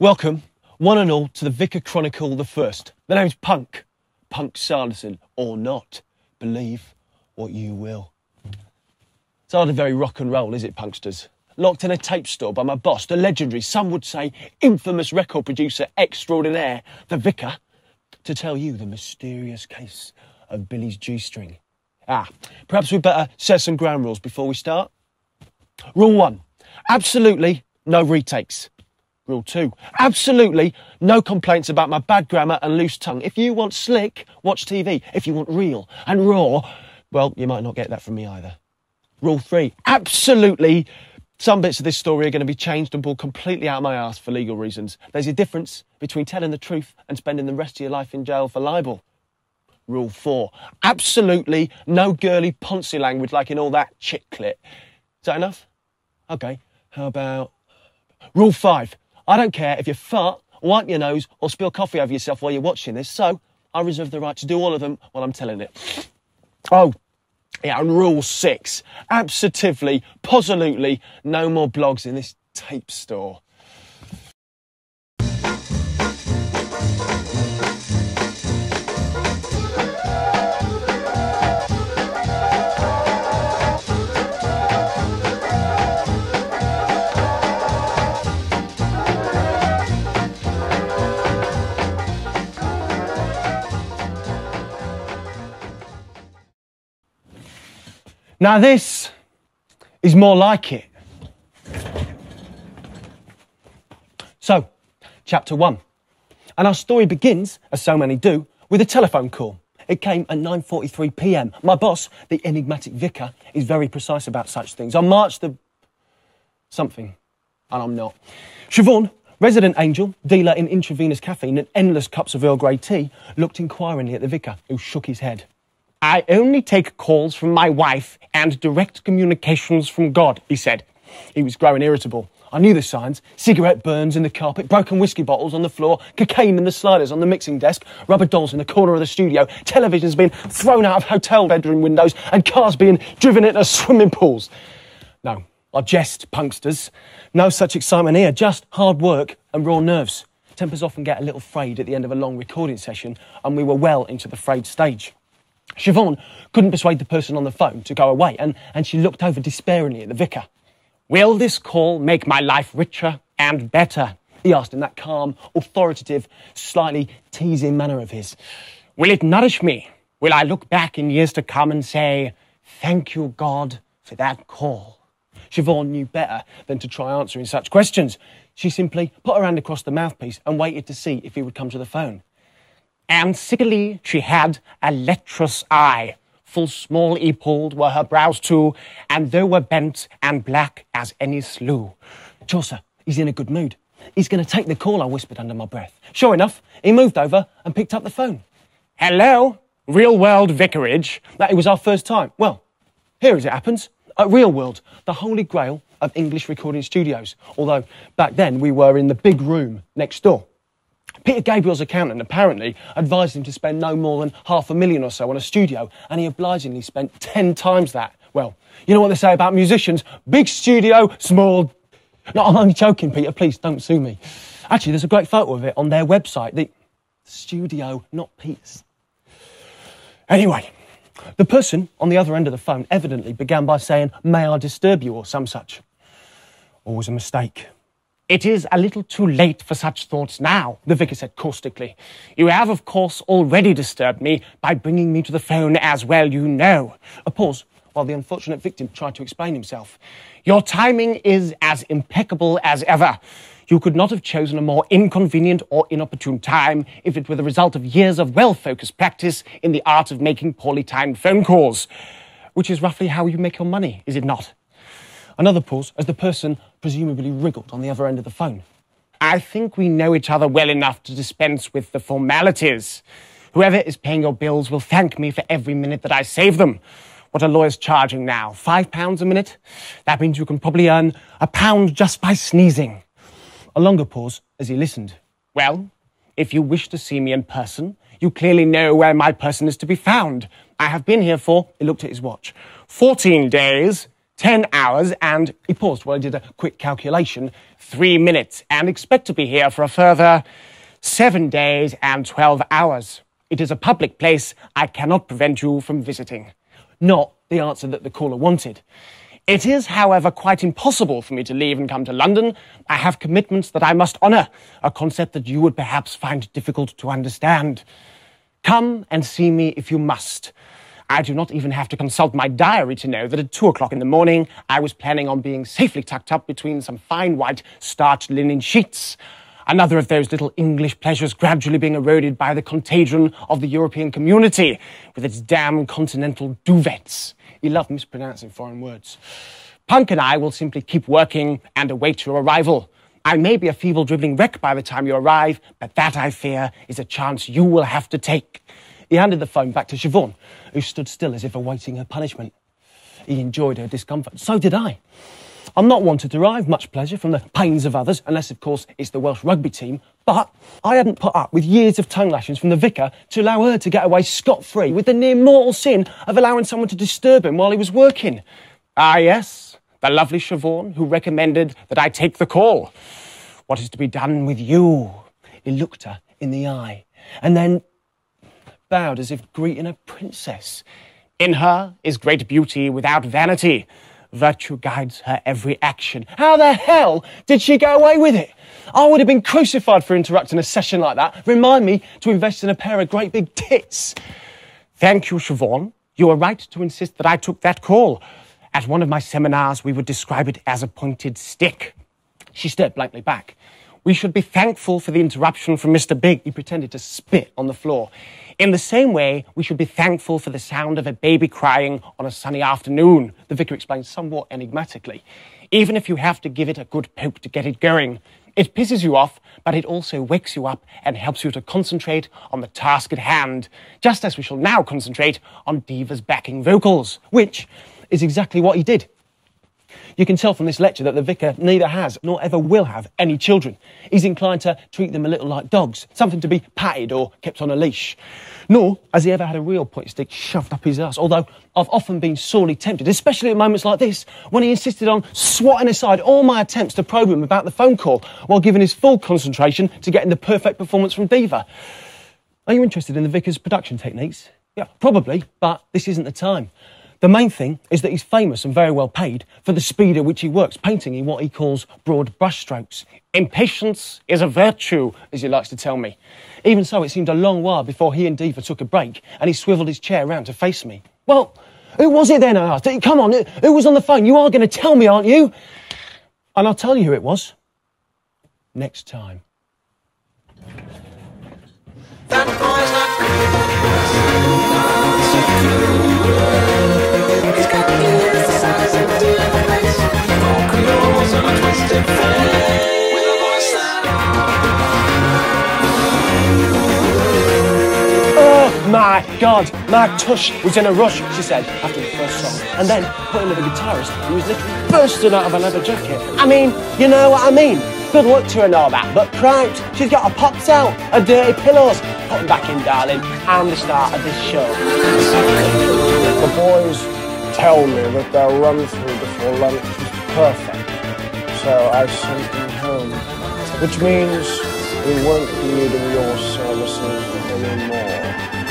Welcome, one and all, to the Vicar Chronicle the First. The name's Punk Sanderson, or not. Believe what you will. It's hardly very rock and roll, is it, punksters? Locked in a tape store by my boss, the legendary, some would say, infamous record producer extraordinaire, the Vicar, to tell you the mysterious case of Billy's G-string. Perhaps we'd better set some ground rules before we start. Rule 1, absolutely no retakes. Rule 2, absolutely no complaints about my bad grammar and loose tongue. If you want slick, watch TV. If you want real and raw, well, you might not get that from me either. Rule 3, absolutely some bits of this story are going to be changed and pulled completely out of my arse for legal reasons. There's a difference between telling the truth and spending the rest of your life in jail for libel. Rule 4, absolutely no girly poncy language like in all that chick clit. Is that enough? Okay, how about... Rule 5, I don't care if you fart, wipe your nose or spill coffee over yourself while you're watching this, so I reserve the right to do all of them while I'm telling it. Oh, yeah, and Rule 6, absolutely, positively no more blogs in this tape store. Now this is more like it. So, chapter 1. And our story begins, as so many do, with a telephone call. It came at 9:43 p.m. My boss, the enigmatic Vicar, is very precise about such things. On March the... something. And I'm not. Siobhan, resident angel, dealer in intravenous caffeine and endless cups of Earl Grey tea, looked inquiringly at the Vicar, who shook his head. I only take calls from my wife and direct communications from God, he said. He was growing irritable. I knew the signs. Cigarette burns in the carpet, broken whiskey bottles on the floor, cocaine in the sliders on the mixing desk, rubber dolls in the corner of the studio, televisions being thrown out of hotel bedroom windows, and cars being driven into swimming pools. No, I jest, punksters. No such excitement here, just hard work and raw nerves. Tempers often get a little frayed at the end of a long recording session, and we were well into the frayed stage. Siobhan couldn't persuade the person on the phone to go away, and she looked over despairingly at the Vicar. Will this call make my life richer and better? He asked in that calm, authoritative, slightly teasing manner of his. Will it nourish me? Will I look back in years to come and say, thank you, God, for that call? Siobhan knew better than to try answering such questions. She simply put her hand across the mouthpiece and waited to see if he would come to the phone. And sickly she had a lecherous eye, full small e-pulled were her brows too, and they were bent and black as any slough. Chaucer, he's in a good mood. He's going to take the call, I whispered under my breath. Sure enough, he moved over and picked up the phone. Hello, Real World Vicarage. It was our first time. Well, here as it happens, at Real World, the holy grail of English recording studios, although back then we were in the big room next door. Peter Gabriel's accountant apparently advised him to spend no more than $500,000 or so on a studio, and he obligingly spent 10 times that. Well, you know what they say about musicians? Big studio, small... No, I'm only joking, Peter, please don't sue me. Actually, there's a great photo of it on their website. The studio, not Peter's. Anyway, the person on the other end of the phone evidently began by saying, may I disturb you, or some such. Always a mistake. It is a little too late for such thoughts now, the Vicar said caustically. You have, of course, already disturbed me by bringing me to the phone as well, you know. A pause while the unfortunate victim tried to explain himself. Your timing is as impeccable as ever. You could not have chosen a more inconvenient or inopportune time if it were the result of years of well-focused practice in the art of making poorly timed phone calls, which is roughly how you make your money, is it not? Another pause as the person presumably wriggled on the other end of the phone. I think we know each other well enough to dispense with the formalities. Whoever is paying your bills will thank me for every minute that I save them. What are lawyers charging now? £5 a minute? That means you can probably earn £1 just by sneezing. A longer pause as he listened. Well, if you wish to see me in person, you clearly know where my person is to be found. I have been here for, he looked at his watch, 14 days, 10 hours and, He paused while he did a quick calculation. 3 minutes, and expect to be here for a further 7 days and 12 hours. It is a public place. I cannot prevent you from visiting. Not the answer that the caller wanted. It is, however, quite impossible for me to leave and come to London. I have commitments that I must honour, a concept that you would perhaps find difficult to understand. Come and see me if you must. I do not even have to consult my diary to know that at 2 o'clock in the morning I was planning on being safely tucked up between some fine white starched linen sheets. Another of those little English pleasures gradually being eroded by the contagion of the European community, with its damn continental duvets. He loved mispronouncing foreign words. Punk and I will simply keep working and await your arrival. I may be a feeble dribbling wreck by the time you arrive, but that, I fear, is a chance you will have to take. He handed the phone back to Siobhan, who stood still as if awaiting her punishment. He enjoyed her discomfort. So did I. I'm not one to derive much pleasure from the pains of others, unless, of course, it's the Welsh rugby team. But I hadn't put up with years of tongue lashings from the vicar to allow her to get away scot-free with the near mortal sin of allowing someone to disturb him while he was working. Ah, yes, the lovely Siobhan who recommended that I take the call. What is to be done with you? He looked her in the eye and then bowed as if greeting a princess. In her is great beauty without vanity. Virtue guides her every action. How the hell did she get away with it? I would have been crucified for interrupting a session like that. Remind me to invest in a pair of great big tits. Thank you, Siobhan. You are right to insist that I took that call. At one of my seminars, we would describe it as a pointed stick. She stared blankly back. We should be thankful for the interruption from Mr. Big. He pretended to spit on the floor. In the same way, we should be thankful for the sound of a baby crying on a sunny afternoon, the vicar explained somewhat enigmatically. Even if you have to give it a good poke to get it going. It pisses you off, but it also wakes you up and helps you to concentrate on the task at hand, just as we shall now concentrate on Diva's backing vocals. Which is exactly what he did. You can tell from this lecture that the vicar neither has nor ever will have any children. He's inclined to treat them a little like dogs, something to be patted or kept on a leash. Nor has he ever had a real point stick shoved up his ass, although I've often been sorely tempted, especially at moments like this, when he insisted on swatting aside all my attempts to probe him about the phone call while giving his full concentration to getting the perfect performance from Diva. Are you interested in the vicar's production techniques? Yeah, probably, but this isn't the time. The main thing is that he's famous and very well paid for the speed at which he works, painting in what he calls broad brushstrokes. Impatience is a virtue, as he likes to tell me. Even so, it seemed a long while before he and Diva took a break, and he swiveled his chair round to face me. Well, who was it then, I asked? Come on, who was on the phone? You are going to tell me, aren't you? And I'll tell you who it was. Next time. That boy's not He's got ears the size of Diva face, vocals and a twisted face, with a voice that... Oh my God, my tush was in a rush, she said after the first song, and then putting with the guitarist who was literally bursting out of a leather jacket. I mean, you know what I mean? Good luck to her and all that, but proud. She's got her pops out, her dirty pillows. Put them back in, darling. I'm the star of this show. The boys tell me that their run-through before lunch is perfect, so I sent them home, which means we won't be needing your services anymore.